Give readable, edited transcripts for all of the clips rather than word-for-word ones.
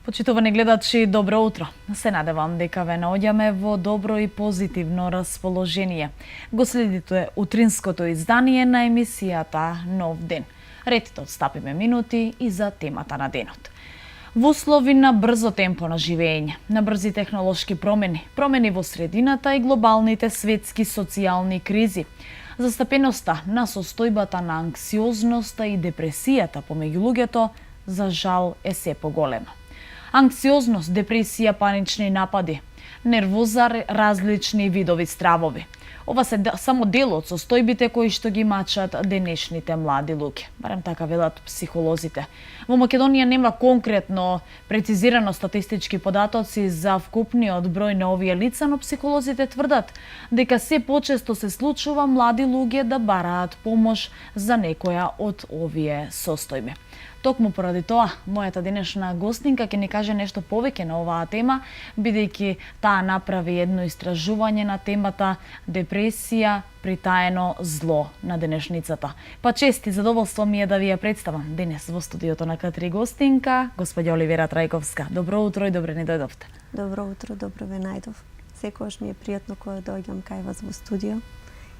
Почитувани гледачи, добро утро. Се надевам дека ве наоѓаме во добро и позитивно расположение. Го следите утринското издание на емисијата Нов ден. Ретите одстапиме минути и за темата на денот. Во услови на брзо темпо на живење, на брзи технолошки промени во средината и глобалните светски социјални кризи, застапеноста на состојбата на анксиозноста и депресијата помеѓу луѓето, за жал, е се поголема. Анксиозност, депресија, панични напади, нервоза, различни видови стравови. Ова се само дел од состојбите кои што ги мачат денешните млади луѓе, барем така велат психолозите. Во Македонија нема конкретно прецизирано статистички податоци за вкупниот број на овие лица, но психолозите тврдат дека се почесто се случува млади луѓе да бараат помош за некоја од овие состојби. Токму поради тоа, мојата денешна гостинка ќе ни каже нешто повеќе на оваа тема, бидејќи таа направи едно истражување на темата депресија, притаено зло на денешницата. Па чест и задоволство ми е да ви ја представам денес во студиото на К3 гостинка, господја Оливера Трајковска. Добро утро и добре ни дојдовте. Добро утро, добро ве најдов. Секогаш ми е пријатно кога доаѓам кај вас во студио.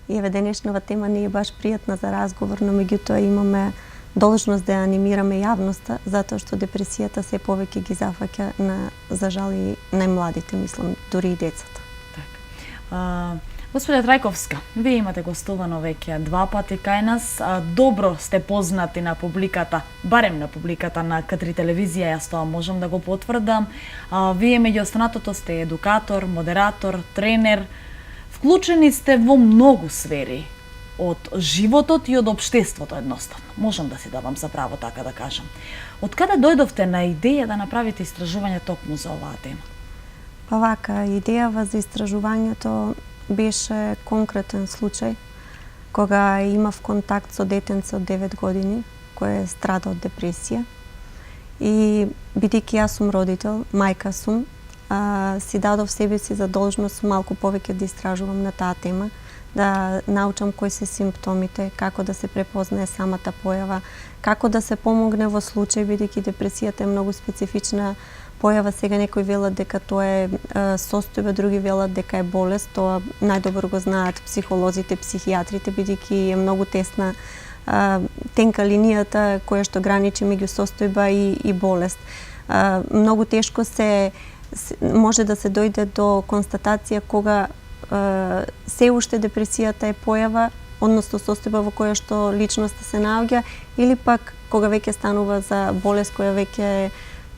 И еве денешнава тема не е баш пријатна за разговор, но меѓутоа имаме должност да анимираме јавноста, затоа што депресијата се повеќе ги зафаќа на, за жал, и најмладите, мислам, дури и децата. Так. Господја Трајковска, вие имате гостувано веќе 2 пати кај нас. Добро сте познати на публиката, барем на публиката на К3 телевизија, јас тоа можам да го потврдам. Вие меѓу останатото сте едукатор, модератор, тренер. Вклучени сте во многу сфери од животот и од општеството едноставно. Можам да си давам за право така да кажам. Од каде дојдовте на идеја да направите истражување токму за оваа тема? Па вака, идејава за истражувањето беше конкретен случај кога имав контакт со детенце од 9 години кој страда од депресија. И бидејќи јас сум родител, мајка сум, си дадов себе си за должност малку повеќе да истражувам на таа тема, да научам кои се симптомите, како да се препознае самата појава, како да се помогне во случај, бидејќи депресијата е многу специфична појава. Сега некои велат дека тоа е состојба, други велат дека е болест. Тоа најдобро го знаат психолозите, психијатрите, бидејќи е многу тесна тенка линијата која што граничи меѓу состојба и болест. Многу тешко може да се дојде до констатација кога се уште депресијата е појава, односно состојба во која што личноста се наоѓа, или пак кога веќе станува за болест која веќе,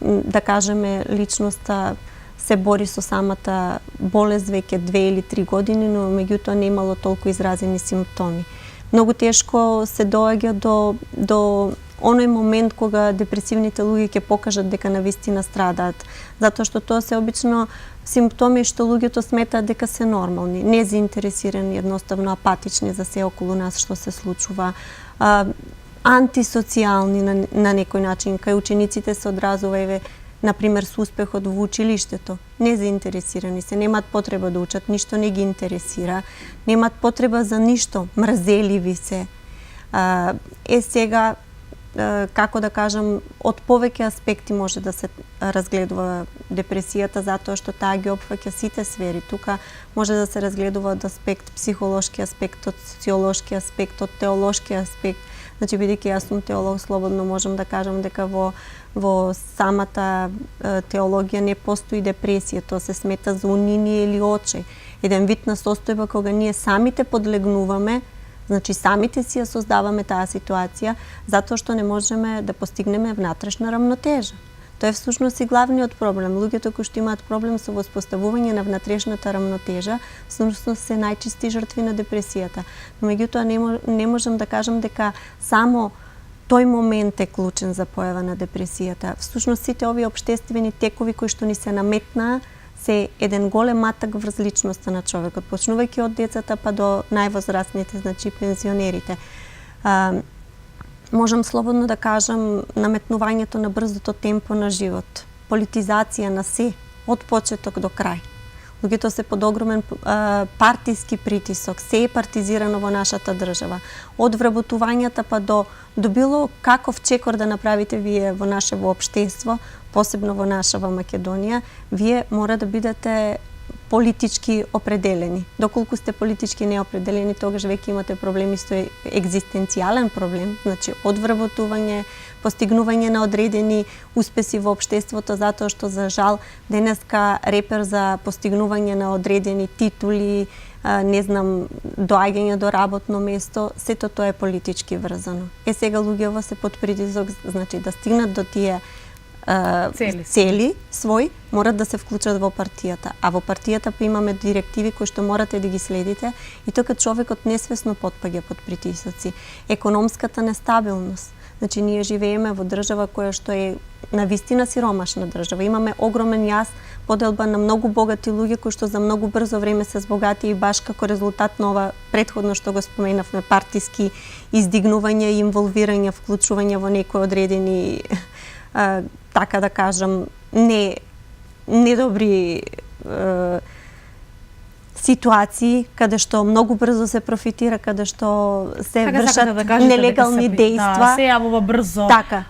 да кажеме, личноста се бори со самата болест веќе 2 или 3 години, но меѓутоа не имало толку изразени симптоми. Многу тешко се доаѓа до оној момент кога депресивните луѓе ќе покажат дека навистина страдаат, затоа што тоа се обично симптоми што луѓето сметаат дека се нормални, незаинтересирани, едноставно апатични за се околу нас што се случува, антисоцијални на некој начин, кај учениците се одразува, еве, например, со успехот во училиштето, незаинтересирани се, немаат потреба да учат, ништо не ги интересира, немаат потреба за ништо, мрзеливи се. Сега, како да кажам, од повеќе аспекти може да се разгледува депресијата, затоа што таа ги опфаќа сите сфери. Тука може да се разгледува од аспект психолошки аспект, од социолошки аспект, од теолошки аспект. Значи, бидејќи јас сум теолог, слободно можам да кажам дека во самата теологија не постои депресија, тоа се смета за униние или очај. Еден вид на состојба кога ние самите подлегнуваме, значи самите си ја создаваме таа ситуација, затоа што не можеме да постигнеме внатрешна рамнотежа. Тоа е всушност и главниот проблем. Луѓето кои што имаат проблем со воспоставување на внатрешната рамнотежа, всушност се најчести жртви на депресијата. Но меѓутоа не можам да кажам дека само тој момент е клучен за појава на депресијата. Всушност сите овие општествени текови кои што ни се наметнаа се еден голем атак врз личноста на човекот, почнувајќи од децата па до највозрастните, значи пензионерите. Можам слободно да кажам наметнувањето на брзото темпо на живот, политизација на се, од почеток до крај. Луѓето се под огромен партиски притисок, се е партизирано во нашата држава. Од вработувањата па до било каков чекор да направите вие во нашево општество, посебно во нашава Македонија, вие мора да бидете политички определени. Доколку сте политички неопределени, тогаш веќе имате проблеми со екзистенцијален проблем, значи одвработување, постигнување на одредени успеси во општеството, затоа што за жал денеска репер за постигнување на одредени титули, не знам, доаѓање до работно место, сето тоа е политички врзано. Сега луѓето се под притисок, значи да стигнат до тие цели свој, морат да се вклучат во партијата. А во партијата па имаме директиви кои што морате да ги следите и тука човекот несвесно потпаѓа под притисоци. Економската нестабилност. Значи ние живееме во држава која што е навистина сиромашна држава. Имаме огромен јас, поделба на многу богати луѓе кои што за многу брзо време се збогати и баш како резултат на ова претходно што го споменавме, партиски издигнување и инволвирање, вклучување во некои одредени така да кажам, недобри ситуации, каде што многу брзо се профитира, каде што се вршат нелегални дејства. Се јавува брзо. Така,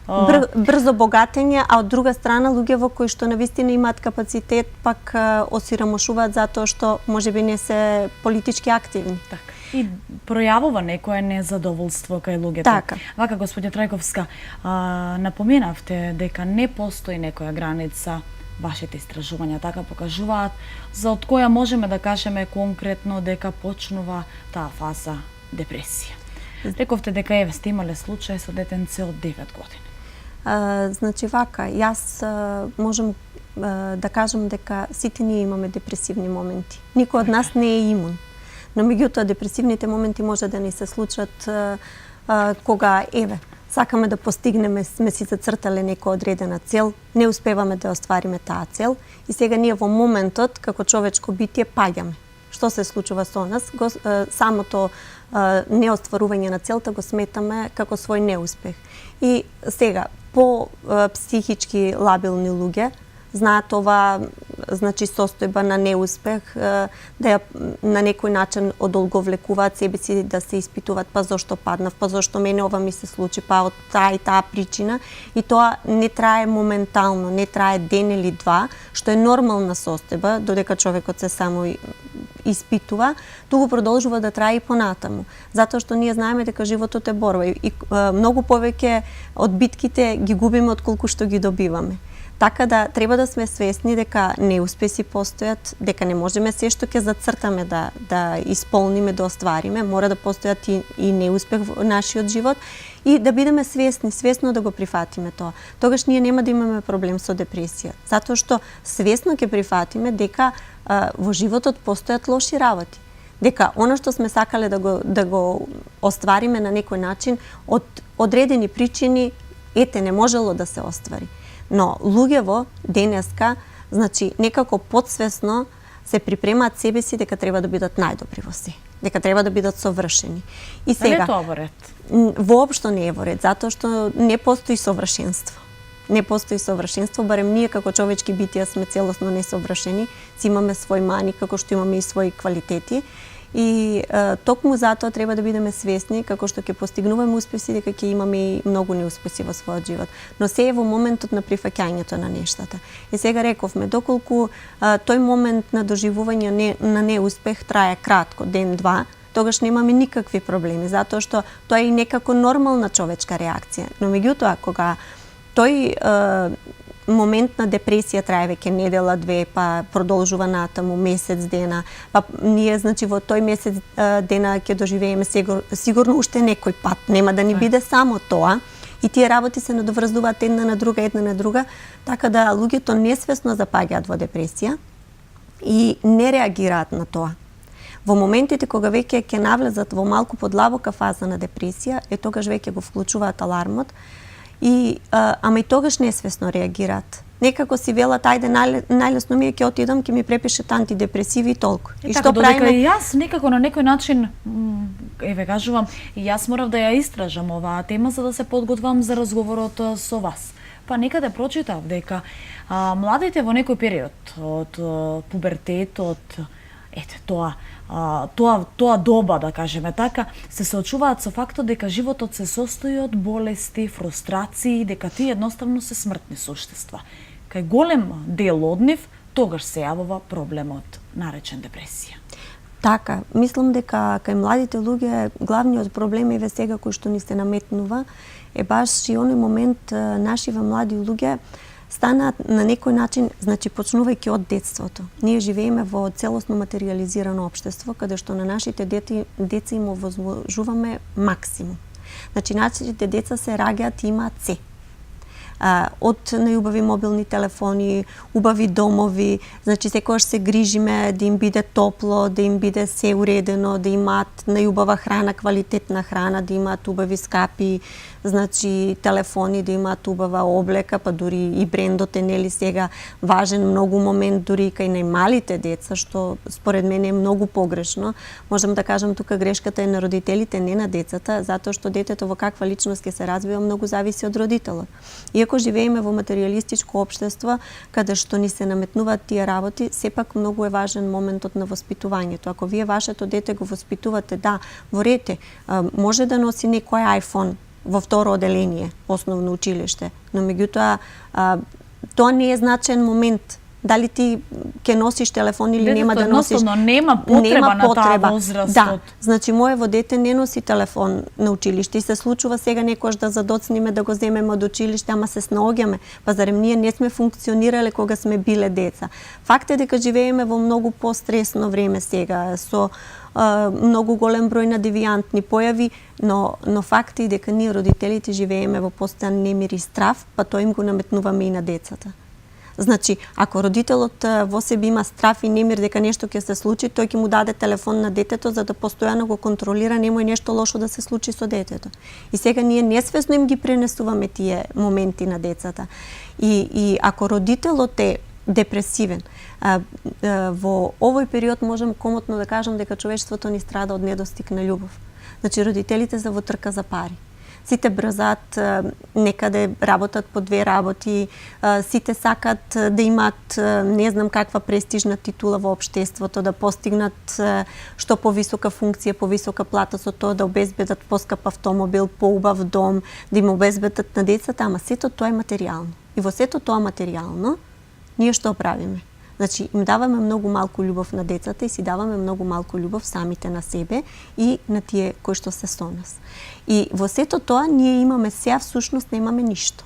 брзо богатење, а од друга страна луѓево кои што навистина имаат капацитет, пак осиромашуваат затоа што можеби не се политички активни. Така. И пројавува некое незадоволство кај луѓето. Така. Вака, господја Трајковска, напоменавте дека не постои некоја граница, вашите истражувања така покажуваат, за од која можеме да кажеме конкретно дека почнува таа фаза депресија. Рековте дека еве сте имале случај со детенце од 9 години. Значи вака, јас можам да кажам дека сите ние имаме депресивни моменти. Никој од нас не е имун. Но меѓутоа депресивните моменти може да ни се случат кога еве сакаме да постигнеме, сме си зацртале некоја одредена цел, не успеваме да оствариме таа цел и сега ние во моментот како човечко битие паѓаме. Што се случува со нас? Самото неостварување на целта го сметаме како свој неуспех. И сега по психички лабилни луѓе знаат ова, значи состојба на неуспех, да ја на некој начин одолговлекуваат себе си, да се испитуваат па зошто паднав, па зошто мене ова ми се случи, па од таа и таа причина. И тоа не трае моментално, не трае ден или два, што е нормална состојба, додека човекот се само испитува, туку продолжува да трае и понатаму. Затоа што ние знаеме дека животот е борба и многу повеќе од битките ги губиме отколку што ги добиваме. Така да треба да сме свесни дека неуспеси постојат, дека не можеме се што ќе зацртаме да исполниме, да оствариме, мора да постојат и неуспех во нашиот живот и да бидеме свесни, свесно да го прифатиме тоа. Тогаш ние нема да имаме проблем со депресија, затоа што свесно ќе прифатиме дека во животот постојат лоши работи. Дека она што сме сакале да го оствариме на некој начин, од одредени причини, не можело да се оствари. Но луѓево денеска, значи некако подсвесно се припремаат себе си дека треба да бидат најдобри во се, дека треба да бидат совршени. И сега тоа во ред? Воопшто не е во ред, затоа што не постои совршенство. Не постои совршенство, барем ние како човечки битија сме целосно несовршени, си имаме свој мани како што имаме и своји квалитети. И токму затоа треба да бидеме свесни како што ќе постигнуваме успеси, дека ќе имаме и многу неуспеси во својот живот. Но се е во моментот на прифаќањето на нештата. И сега рековме, доколку тој момент на доживување на неуспех трае кратко, ден-два, тогаш немаме никакви проблеми, затоа што тоа е и некако нормална човечка реакција. Но меѓутоа, кога тој момент на депресија трае веќе недела, две, па продолжува натаму месец дена, па ние значи во тој месец дена ќе доживееме сигурно уште некој пат, нема да ни биде само тоа. И тие работи се надоврзуваат една на друга, така да луѓето несвесно запаѓаат во депресија и не реагираат на тоа. Во моментите кога веќе ќе навлезат во малку подлабока фаза на депресија, тогаш веќе го вклучуваат алармот и ама и тогаш несвесно реагираат. Некако си велат, ајде најлесно ми е ќе отидам, ќе ми препишат антидепресиви и толку. И што правиме? И јас некако на некој начин, еве кажувам, и јас морав да ја истражам оваа тема за да се подготвам за разговорот со вас. Па некаде прочитав дека младите во некој период од пубертетот, тоа доба, да кажеме така, се соочуваат со фактот дека животот се состои од болести, фрустрации, дека тие едноставно се смртни суштества. Кај голем дел од нив, тогаш се јавува проблемот наречен депресија. Така, мислам дека кај младите луѓе главниот проблем е сега кој што ни се наметнува е баш и оној момент нашиве млади луѓе станаат на некој начин, значи почнувајќи од детството. Ние живееме во целосно материјализирано општество, каде што на нашите деца им возложуваме максимум. Значи, нашите деца се раѓаат и имаат се. Од најубави мобилни телефони, убави домови, значи секогаш се грижиме да им биде топло, да им биде се уредено, да имаат најубава храна, квалитетна храна, да имаат убави скапи, значи телефони, да имаат убава облека, па дури и брендот е нели сега важен многу момент дури и кај најмалите деца, што според мене е многу погрешно. Можам да кажам тука грешката е на родителите, не на децата, затоа што детето во каква личност ќе се развива многу зависи од родителот. Иако живееме во материјалистичко општество, каде што ни се наметнуваат тие работи, сепак многу е важен моментот на воспитувањето. Ако вие вашето дете го воспитувате, да, во рете, може да носи некој iPhone во второ оделение, основно училиште, но меѓутоа тоа не е значен момент. Дали ти ќе носиш телефон или нема да носиш. Нема потреба на таа возраст. Да, значи моево дете не носи телефон на училиште и се случува сега некојаш да задоцниме да го земеме од училиште, ама се снаоѓаме. Па зарем ние не сме функционирале кога сме биле деца. Факт е дека живееме во многу постресно време сега со многу голем број на девијантни појави, но факт е дека ние родителите живееме во постојан немир и страв, па тоа им го наметнуваме и на децата. Значи, ако родителот во себе има страв и немир дека нешто ќе се случи, тој ќе му даде телефон на детето за да постојано го контролира, немој нешто лошо да се случи со детето. И сега ние несвесно им ги пренесуваме тие моменти на децата. И ако родителот е депресивен, во овој период можем комотно да кажам дека човештвото ни страда од недостиг на љубов. Значи, родителите се во трка за пари. Сите брзаат некаде, работат по две работи, сите сакат да имаат не знам каква престижна титула во општеството, да постигнат што повисока функција, повисока плата, со тоа да обезбедат поскап автомобил, поубав дом, да им обезбедат на децата, ама сето тоа е материјално. И во сето тоа материјално, ние што правиме? Значи, им даваме многу малку љубов на децата и си даваме многу малку љубов самите на себе и на тие кои што се со нас. И во сето тоа ние имаме се, а всушност немаме ништо.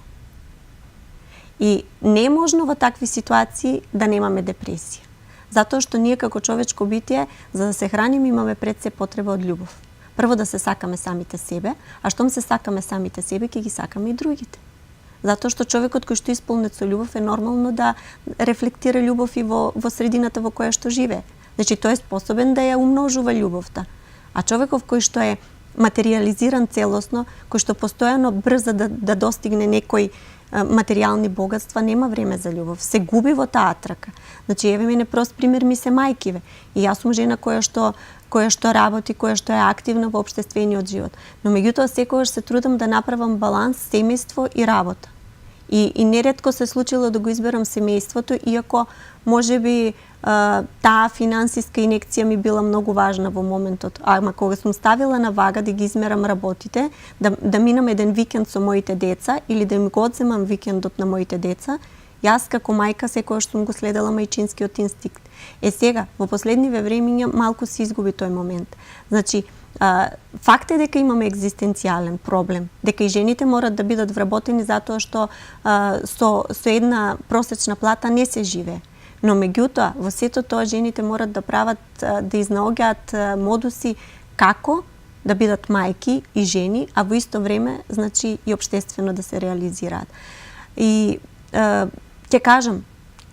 И не е можно во такви ситуации да немаме депресија. Затоа што ние како човечко битие, за да се храниме, имаме пред се потреба од љубов. Прво да се сакаме самите себе, а штом се сакаме самите себе, ќе ги сакаме и другите. Затоа што човекот кој што е исполнет со љубов е нормално да рефлектира љубов и во средината во која што живее. Значи тој е способен да ја умножува љубовта. А човеков кој што е материјализиран целосно, кој што постојано брза да достигне некој материјални богатства, нема време за љубов. Се губи во таа трака. Значи еве мене прост пример ми се мајкиве. И јас сум жена која што работи, која што е активна во општествениот живот. Но меѓутоа секогаш се трудам да направам баланс семејство и работа. И неретко се случило да го изберам семејството, иако можеби таа финансиска инекција ми била многу важна во моментот. Ама кога сум ставила на вага да ги измерам работите, да минам еден викенд со моите деца или да ми го одземам викендот на моите деца, јас како мајка секогаш сум го следела мајчинскиот инстинкт. Сега, во последниве времиња малку се изгуби тој момент. Значи, факт е дека имаме екзистенцијален проблем, дека и жените морат да бидат вработени затоа што со една просечна плата не се живее. Но меѓутоа, во сето тоа жените морат да прават, да изнаоѓаат модуси како да бидат мајки и жени, а во исто време, значи, и општествено да се реализираат. И ќе кажам,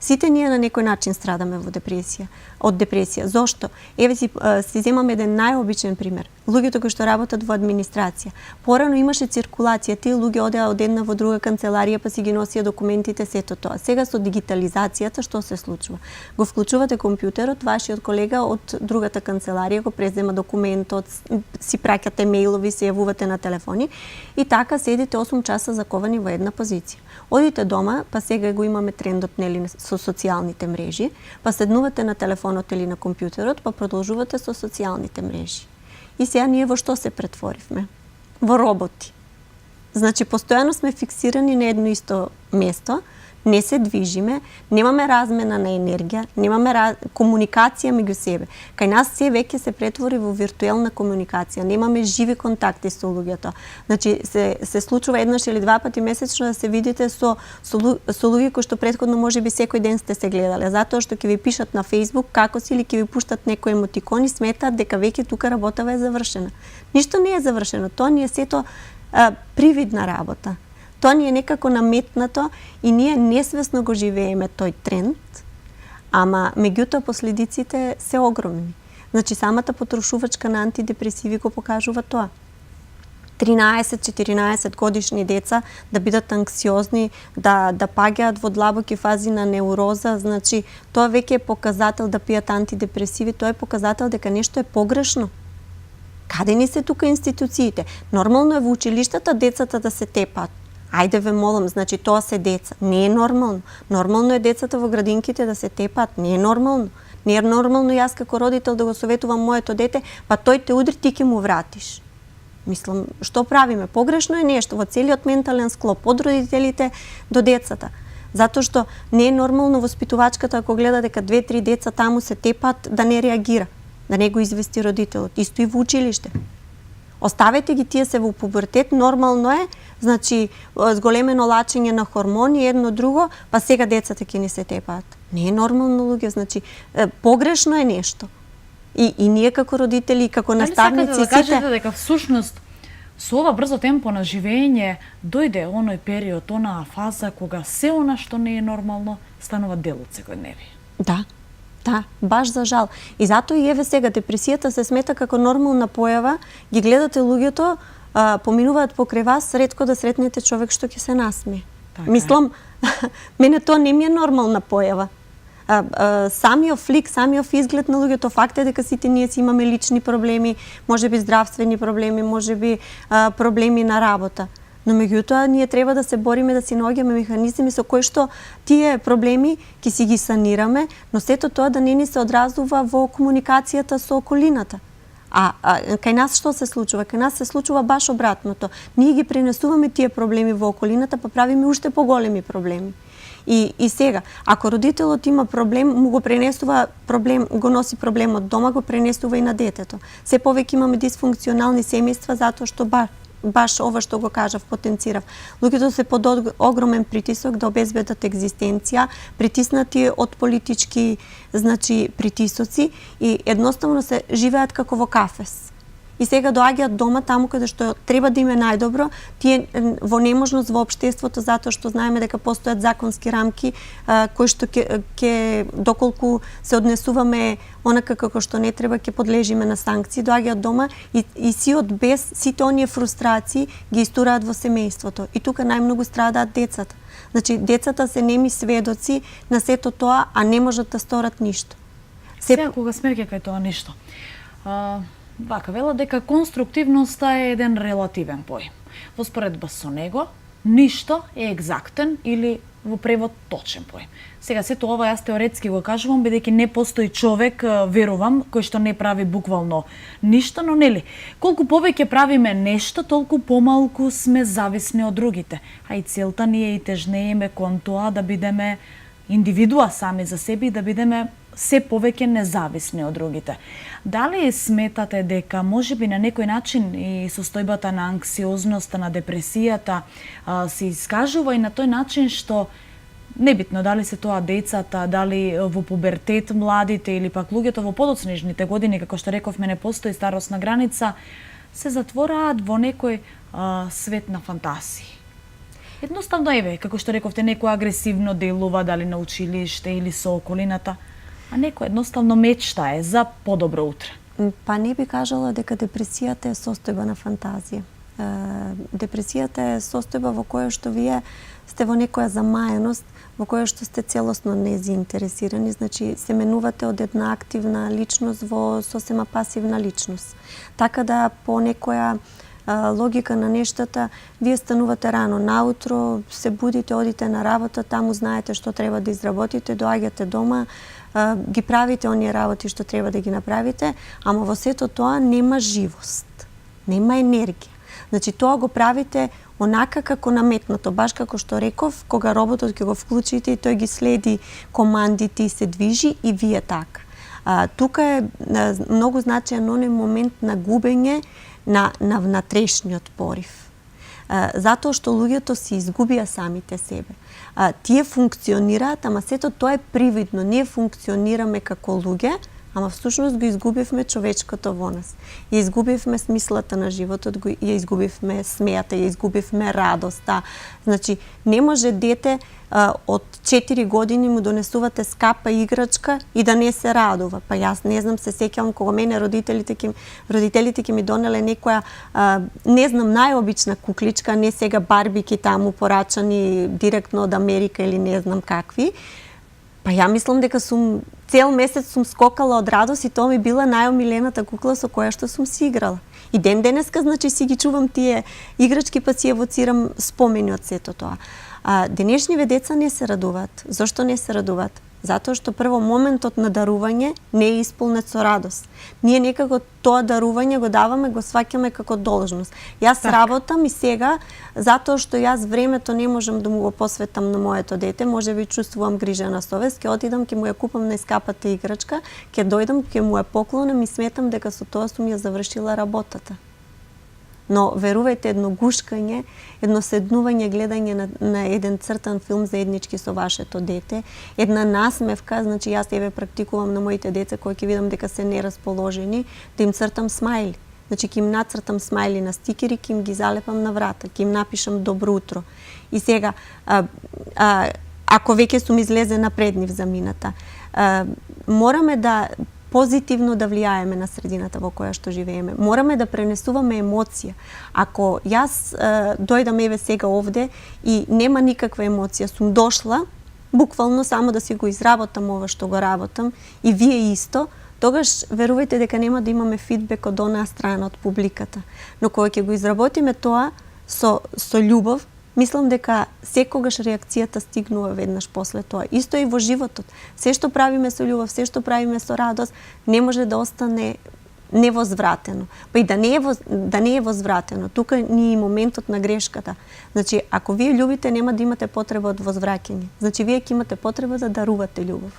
сите ние на некој начин страдаме од депресија. Зошто? Еве си земам еден најобичен пример. Луѓето кои што работат во администрација. Порано имаше циркулација, тие луѓе одеа од една во друга канцеларија па си ги носија документите, сето тоа. Сега со дигитализацијата што се случува? Го вклучувате компјутерот, вашиот колега од другата канцеларија го презема документот, си праќате мејлови, се јавувате на телефони и така седите 8 часа заковани во една позиција. Одите дома, па сега го имаме трендот, нели, со социјалните мрежи, па седнувате на телефонот или на компјутерот, па продолжувате со социјалните мрежи. И сега ние во што се претворивме? Во роботи. Значи, постојано сме фиксирани на едно исто место, не се движиме, немаме размена на енергија, немаме комуникација меѓу себе. Кај нас се веќе се претвори во виртуелна комуникација, немаме живи контакти со луѓето. Значи, се случува еднаш или два пати месечно да се видите со луѓе кои што претходно можеби секој ден сте се гледале, затоа што ќе ви пишат на Facebook како си или ќе ви пуштат некои емотикони, сметаат дека веќе тука работава е завршена. Ништо не е завршено, тоа ни е сето привидна работа. Тоа ни е некако наметнато и ние несвесно го живееме тој тренд, ама меѓутоа последиците се огромни. Значи, самата потрошувачка на антидепресиви го покажува тоа. 13-14 годишни деца да бидат анксиозни, да паѓаат во длабоки фази на неуроза, значи тоа веќе е показател да пијат антидепресиви, тоа е показател дека нешто е погрешно. Каде ни се тука институциите? Нормално е во училиштата децата да се тепаат. Ајде ве молам, значи тоа се деца. Не е нормално. Нормално е децата во градинките да се тепаат. Не е нормално. Не е нормално јас како родител да го советувам моето дете, па тој те удри, ти ќе му вратиш. Мислам, што правиме? Погрешно е нешто во целиот ментален склоп од родителите до децата. Затоа што не е нормално воспитувачката ако гледа дека 2-3 деца таму се тепаат да не реагира, да не го извести родителот. Исто и во училиште. Оставете ги, тие се во пубертет, нормално е, значи, зголемено лачење на хормони, едно друго, па сега децата ќе ни се тепаат. Не е нормално, луѓе, значи, погрешно е нешто. И ние како родители, како наставници, сите... Дали сакате да кажете дека всушност со ова брзо темпо на живење дојде оној период, онаа фаза кога се она што не е нормално станува дел од секојдневие? Да, баш за жал. И затоа и еве сега депресијата се смета како нормална појава, ги гледате луѓето, поминуваат покрај вас, ретко да сретнете човек што ќе се насмее. Мислам, мене тоа не ми е нормална појава. Самиот флик, самиот изглед на луѓето, факт е дека сите ние си имаме лични проблеми, можеби здравствени проблеми, можеби проблеми на работа. Но меѓутоа ние треба да се бориме да си наоѓаме механизми со кои што тие проблеми ќе си ги санираме, но сето тоа да не ни се одразува во комуникацијата со околината. А кај нас што се случува? Кај нас се случува баш обратното. Ние ги пренесуваме тие проблеми во околината, па правиме уште поголеми проблеми. И сега, ако родителот има проблем, му го пренесува проблем, го носи проблем од дома, го пренесува и на детето. Се повеќе имаме дисфункционални семејства затоа што баш ова што го кажав, потенцирав. Луѓето се под огромен притисок да обезбедат екзистенција, притиснати од политички, значи, притисоци и едноставно се живеат како во кафес. И сега доаѓаат дома таму каде што треба да им е најдобро, тие во неможност во општеството затоа што знаеме дека постојат законски рамки кои што ќе доколку се однесуваме онака како што не треба ќе подлежиме на санкции, доаѓаат дома и сиот бес, сите оние фрустрации ги истураат во семејството. И тука најмногу страдаат децата. Значи децата се неми сведоци на сето тоа, а не можат да сторат ништо. Сега кога сме кај тоа ништо. Вака вела дека конструктивноста е еден релативен поим. Во споредба со него, ништо е екзактен или во превод точен поим. Сега сето ова јас теоретски го кажувам, бидејќи не постои човек, верувам, кој што не прави буквално ништо, но нели, колку повеќе правиме нешто, толку помалку сме зависни од другите. А и целта ни е и тежнееме кон тоа да бидеме индивидуа сами за себе и да бидеме се повеќе независни од другите. Дали сметате дека можеби на некој начин и состојбата на анксиозноста, на депресијата се искажува и на тој начин што небитно дали се тоа децата, дали во пубертет младите или пак луѓето во подоцнежните години, како што рековме, не постои старосна граница, се затвораат во некој свет на фантазии. Едноставно, еве, како што рековте, некој агресивно делува дали на училиште или со околината, а некој едноставно мечтае за подобро утре. Па не би кажала дека депресијата е состојба на фантазија. Депресијата е состојба во која што вие сте во некоја замаеност, во која што сте целосно незаинтересирани, значи се менувате од една активна личност во сосема пасивна личност. Така да по некоја логика на нештата, вие станувате рано наутро, се будите, одите на работа, таму знаете што треба да изработите, доаѓате дома, ги правите оние работи што треба да ги направите, ама во сето тоа нема живост, нема енергија. Значи тоа го правите онака како наметнато, баш како што реков, кога роботот ќе го вклучите и тој ги следи командите и се движи и вие така. Тука е многу значаен оној момент на губење на внатрешниот порив. Затоа што луѓето си изгубија самите себе. Тие функционираат, ама сето тоа е привидно. Ние функционираме како луѓе, ама всушност го изгубивме човечкото во нас. Ја изгубивме смислата на животот, ја изгубивме смејата, ја изгубивме радоста. Значи, не може дете од 4 години му донесувате скапа играчка и да не се радува. Па јас не знам, се сеќавам кога мене родителите ќе ми донеле некоја, не знам, најобична кукличка, не сега барбики таму порачани директно од Америка или не знам какви. Па ја мислам дека цел месец сум скокала од радост и тоа ми била најомилената кукла со која што сум си играла. И ден денеска, значи, си ги чувам тие играчки, па си евоцирам спомени од сето тоа. Денешниве деца не се радуваат. Зошто не се радуваат? Затоа што прво моментот на дарување не е исполнет со радост. Ние некако тоа дарување го даваме, го сваќаме како должност. Јас работам и сега, затоа што јас времето не можам да му го посветам на моето дете, можеби чувствувам грижа совест, ќе отидам, ќе му ја купам најскапата играчка, ќе дојдам, ќе му ја поклонам и сметам дека со тоа сум ја завршила работата. Но верувајте, едно гушкање, едно седнување, гледање на еден цртан филм заеднички со вашето дете, една насмевка, значи јас еве практикувам на моите деца кои ќе видам дека се нерасположени, да им цртам смајли. Значи ќе им нацртам смајли на стикери, ќе им ги залепам на врата, ќе им напишам добро утро. И сега, ако веќе сум излезе напред нив за мината, мораме да позитивно да влијаеме на средината во која што живееме. Мораме да пренесуваме емоција. Ако јас дојдам еве сега овде и нема никаква емоција, сум дошла буквално само да си го изработам ова што го работам и вие исто, тогаш верувајте дека нема да имаме фидбек од онаа страна од публиката. Но кога ќе го изработиме тоа со љубов, мислам дека секогаш реакцијата стигнува веднаш после тоа. Исто и во животот. Се што правиме со љубов, се што правиме со радост, не може да остане невозвратено. Па и да не е возвратено. Тука ни е моментот на грешката. Значи, ако вие љубите, нема да имате потреба од возвраќање. Значи, вие ќе имате потреба да дарувате љубов.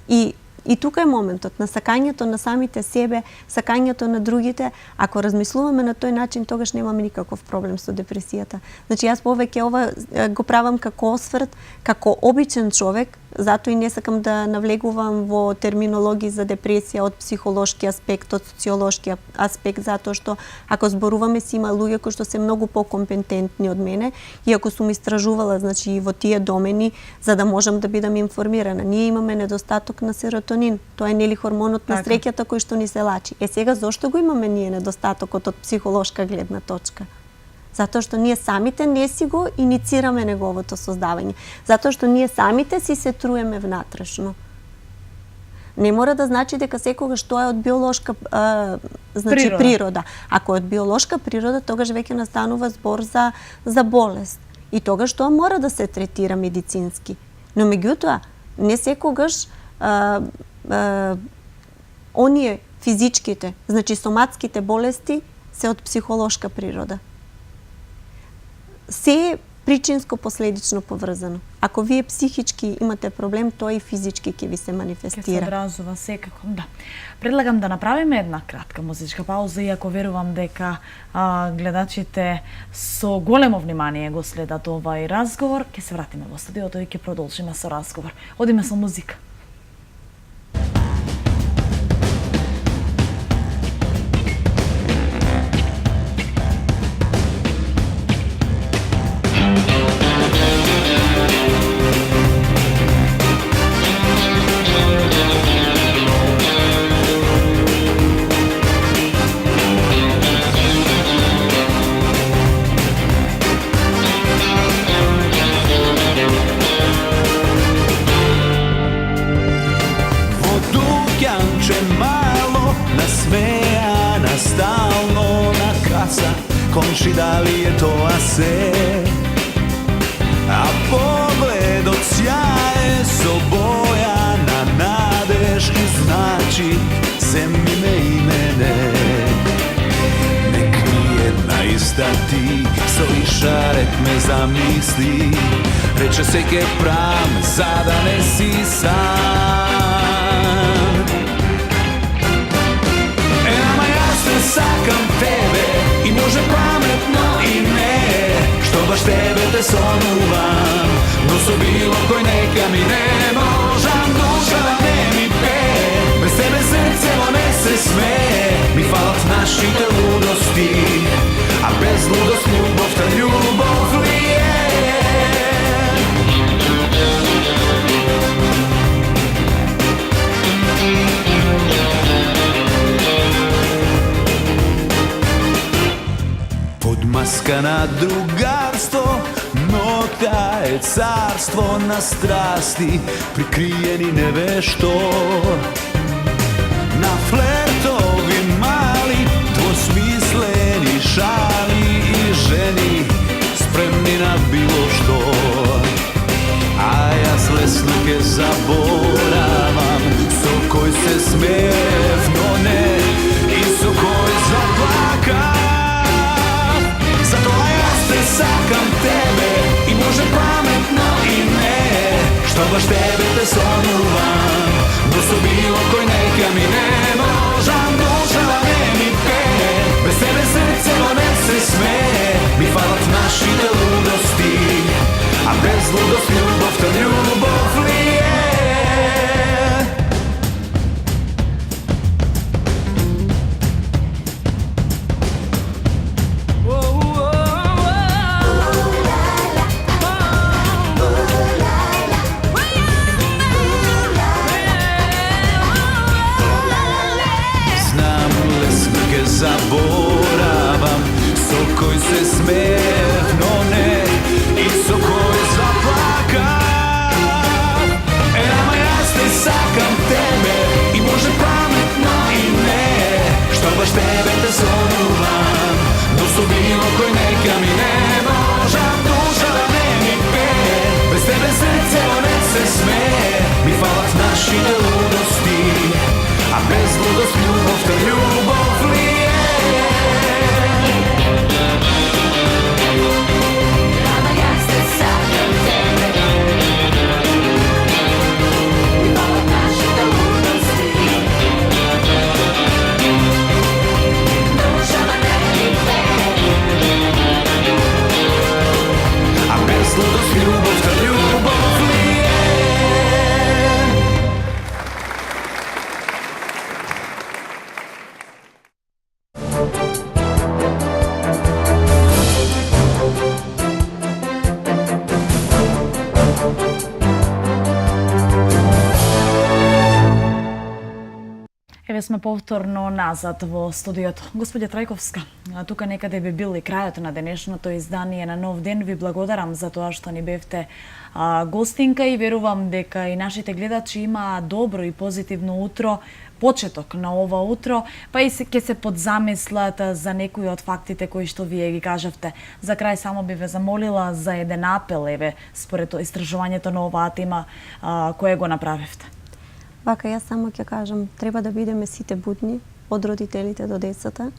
И тука е моментот на сакањето на самите себе, сакањето на другите. Ако размислуваме на тој начин, тогаш немаме никаков проблем со депресијата. Значи, јас повеќе ова го правам како осврт, како обичен човек, затоа и не сакам да навлегувам во терминологии за депресија од психолошки аспект, од социолошки аспект, затоа што ако зборуваме си има луѓе кои што се многу покомпетентни од мене, и ако сум истражувала, значи и во тие домени, за да можам да бидам информирана. Ние имаме недостаток на серотонин, тоа е нели хормонот на среќата кој што ни се лачи. Сега зошто го имаме ние недостатокот од психолошка гледна точка? Затоа што ние самите не си го иницираме неговото создавање. Затоа што ние самите си се труеме внатрешно. Не мора да значи дека секогаш тоа е од биолошка природа. Ако е од биолошка природа, тогаш веќе настанува збор за болест. И тогаш тоа мора да се третира медицински. Но меѓутоа, не секогаш оние физичките, значи соматските болести се од психолошка природа. Се е причинско-последично поврзано. Ако вие психички имате проблем, тоа и физички ќе ви се манифестира. Ќе се одразува секако, да. Предлагам да направиме една кратка музичка пауза, иако верувам дека гледачите со големо внимание го следат овај разговор. Ќе се вратиме во студиото и ќе продолжиме со разговор. Одиме со музика. reši da li je to ase, a pogled od sjaje soboja na nadež i znači zemljine i mene. Nek nijedna ista ti stoji šaret me zamisli, reče se ke pram, sada ne si sam. Ama ja se sakam tebe i može pametno i ne, što baš tebe te sonuvam, no so bilo koj neka mi ne možam, duša ne mi pe, bez tebe srce ne se sme, mi falat našite ludosti, a bez ludost ljubov ta ljubov li je. Maska na drugarstvo, no ta je carstvo na strasti, prikrijeni nevešto. Na flertovi mali, dvosmisleni šali i ženi, spremni na bilo što. A ja zle slike zaboravam, so koji se smevno ne, i so koji zaplaka. Zato ja se sakam tebe i može pametno i ne, što baš tebe te sonuvam, no so bilo koj neka mi ne možam, duša ne mi pe, bez tebe srce ne se sme, mi falat našite ludosti, a bez ludost ljubov ta ljubov li je. Zaboravam, so koji se smevno ne, i so koji zaplaka. Ama ja se sakam tebe i može pametno i ne, što baš tebe te sonuvam, no su bilo koji neka mi ne možam, duša ne mi pe, bez tebe srce ne se sme, mi falat našite ludosti, a bez ludost ljubov ta ljubov li je. Ludost ljubov ta ljubov li je. Еве сме повторно назад во студиото. Господја Трајковска, тука некаде би бил и крајот на денешното издание на Нов ден. Ви благодарам за тоа што ни бевте гостинка и верувам дека и нашите гледачи имаа добро и позитивно утро, почеток на ова утро, па и ќе се подзамислат за некои од фактите кои што вие ги кажавте. За крај само би ве замолила за еден апел, еве, според истражувањето на оваа тема, кое го направивте. Вака, јас само ќе кажам, треба да бидеме сите будни, од родителите до децата,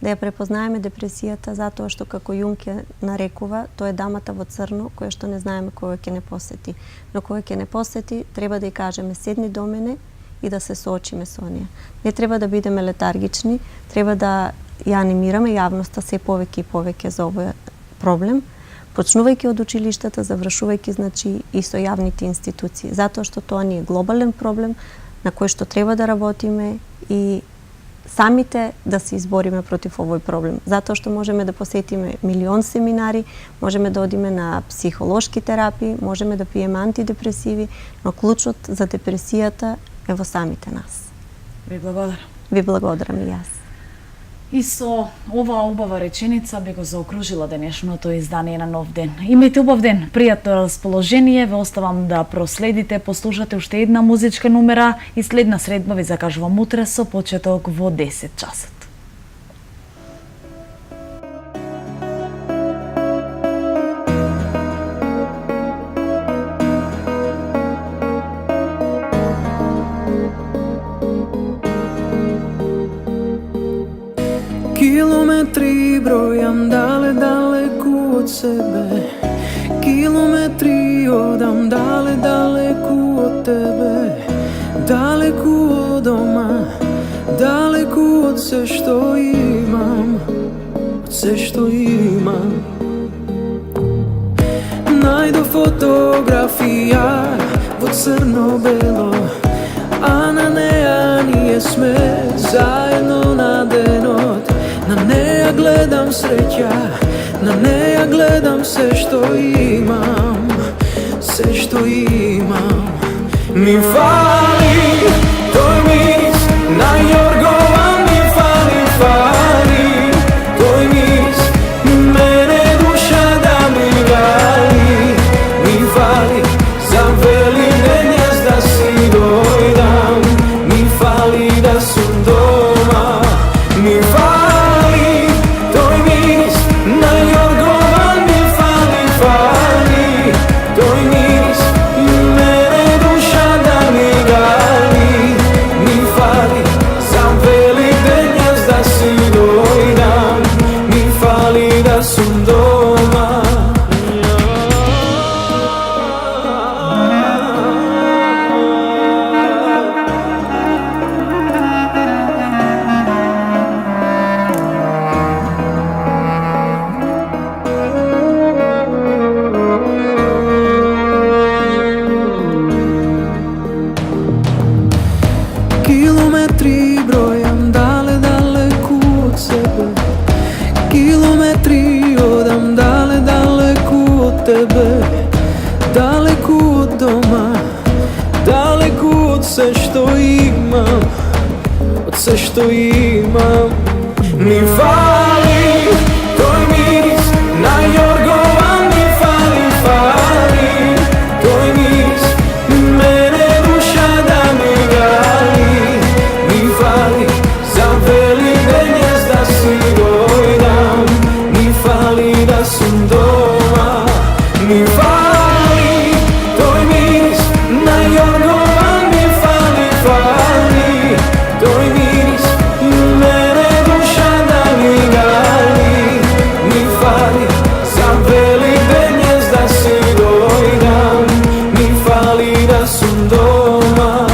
да ја препознаеме депресијата, затоа што, како Јунг ја нарекува, тоа е дамата во црно, која што не знаеме кога ќе не посети. Но кога ќе не посети, треба да ја кажеме седни до мене и да се соочиме со неја. Не треба да бидеме летаргични, треба да ја анимираме јавноста се повеќе и повеќе за овој проблем, почнувајќи од училиштата, завршувајќи, значи, и со јавните институции, затоа што тоа ни е глобален проблем на кој што треба да работиме и самите да се избориме против овој проблем. Затоа што можеме да посетиме милион семинари, можеме да одиме на психолошки терапии, можеме да пиеме антидепресиви, но клучот за депресијата е во самите нас. Ви благодарам. Ви благодарам и јас. И со оваа убава реченица би го заокружила денешното издание на Нов ден. Имајте убав ден, пријатно расположение, ве оставам да проследите, послушате уште една музичка номера и следна средба ви закажувам утре со почеток во 10 часот. Kilometri brojam daleku od sebe, kilometri odam daleku od tebe, daleku od doma, daleku od sve što imam, od sve što imam. Najdo fotografija vo crno-belo, a na neja nije sme zajedno na denot. Na neja gledam sreća, na neja gledam sve što imam, sve što imam. Mi fali tvoj miris na jorgovan, mi fali, fali tvoj miris, mene duša da mi gali. Mi fali za veline gnjezda si dojdam, mi fali da sam doma. Mi fali tvoj miris na jorgovan, mi fali, fali tvoj miris, mene duša da mi gali. Mi fali za veline gnjezda si dojdam, mi fali da sam doma. Kilometri brojam daleku od sebe, kilometri odam daleku od tebe, daleku od doma, daleku od sve što imam, od sve što imam. Mi fali tvoj miris na jorgovan, mi fali, fali tvoj miris, mene duša da mi gali. Mi fali za veline gnjezda si dojdam, mi fali da sam doma. Mi fali tvoj miris na jorgovan, mi fali, fali tvoj miris, mene duša da mi gali. Mi fali za veline gnjezda si dojdam, mi fali da sam doma.